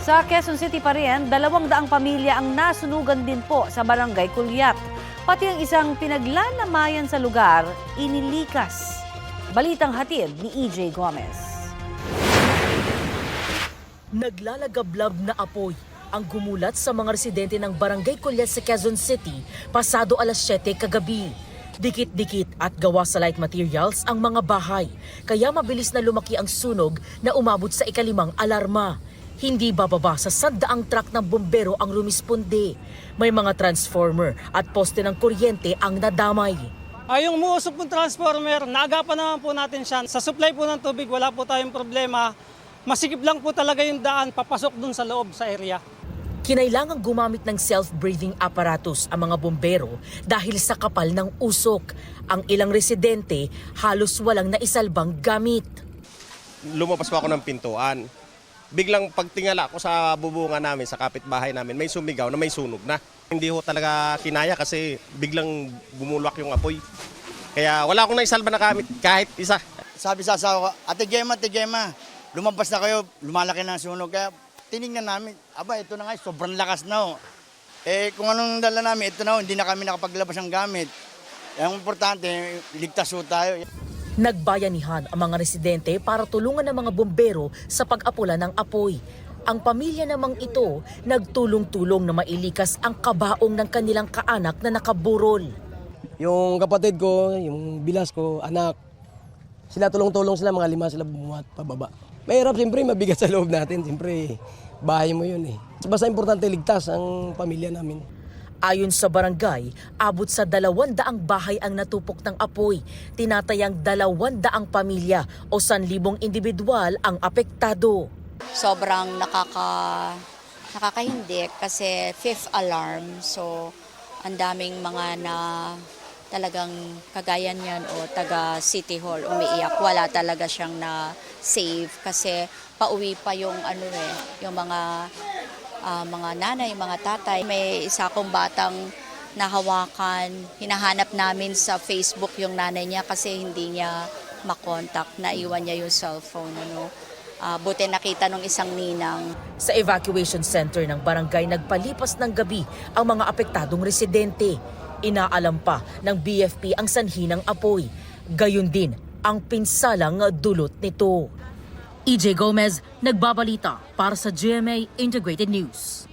Sa Quezon City pa rin, 200 pamilya ang nasunugan din po sa Barangay Culiac. Pati ang isang pinaglalamayan sa lugar, inilikas. Balitang hatid ni EJ Gomez. Naglalagablab na apoy ang gumulat sa mga residente ng Barangay Culiac sa Quezon City pasado alas 7 kagabi. Dikit-dikit at gawa sa light materials ang mga bahay, kaya mabilis na lumaki ang sunog na umabot sa ikalimang alarma. Hindi bababa sa 100 truck ng bombero ang rumisponde. May mga transformer at poste ng kuryente ang nadamay. Yung umuusok pong transformer, naagapan naman po natin siya. Sa supply po ng tubig, wala po tayong problema. Masikip lang po talaga yung daan papasok dun sa loob sa area. Kinailangang gumamit ng self-breathing apparatus ang mga bombero dahil sa kapal ng usok. Ang ilang residente halos walang naisalbang gamit. Lumabas pa ako ng pintuan. Biglang pagtingala ko sa bubungan namin, sa kapitbahay namin, may sumigaw na may sunog na. Hindi ho talaga kinaya kasi biglang bumulwak yung apoy. Kaya wala akong naisalba na gamit kahit isa. Sabi sa asawa ko, Ate Gemma, lumabas na kayo, lumalaki na ang sunog. Kaya tinignan namin, ito na nga, sobrang lakas na. Kung anong dala namin, ito na, hindi na kami nakapaglabas ng gamit. Ang importante, ligtas ho tayo. Nagbayanihan ang mga residente para tulungan ng mga bombero sa pag-apula ng apoy. Ang pamilya namang ito nagtulong-tulong na mailikas ang kabaong ng kanilang kaanak na nakaburol. Yung kapatid ko, yung bilas ko, anak, sila tulong-tulong sila, mga 5 sila bumuhat pababa. Mahirap siyempre, mabigat sa loob natin, siyempre bahay mo yun eh. Basta importante ligtas ang pamilya namin. Ayon sa barangay, abot sa 200 bahay ang natupok ng apoy. Tinatayang 200 pamilya o 1,000 individual ang apektado. Sobrang nakakahindik kasi 5th alarm. So, ang daming mga na talagang kagaya niyan o taga City Hall umiiyak. Wala talaga siyang na save kasi pauwi pa yung yung mga nanay, mga tatay. May isa akong batang nahawakan. Hinahanap namin sa Facebook yung nanay niya kasi hindi niya makontak. Naiwan niya yung cellphone. Buti nakita nung isang ninang. Sa evacuation center ng barangay, nagpalipas ng gabi ang mga apektadong residente. Inaalam pa ng BFP ang sanhi ng apoy. Gayon din ang pinsalang dulot nito. EJ Gomez, nagbabalita para sa GMA Integrated News.